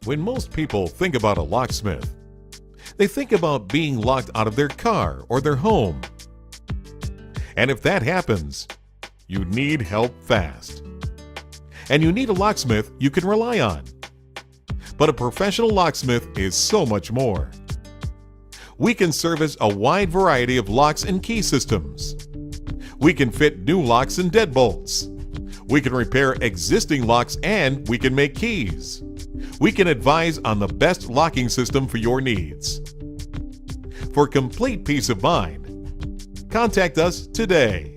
When most people think about a locksmith, they think about being locked out of their car or their home. And if that happens, you need help fast. And you need a locksmith you can rely on. But a professional locksmith is so much more. We can service a wide variety of locks and key systems. We can fit new locks and deadbolts. We can repair existing locks and we can make keys. We can advise on the best locking system for your needs. For complete peace of mind, contact us today.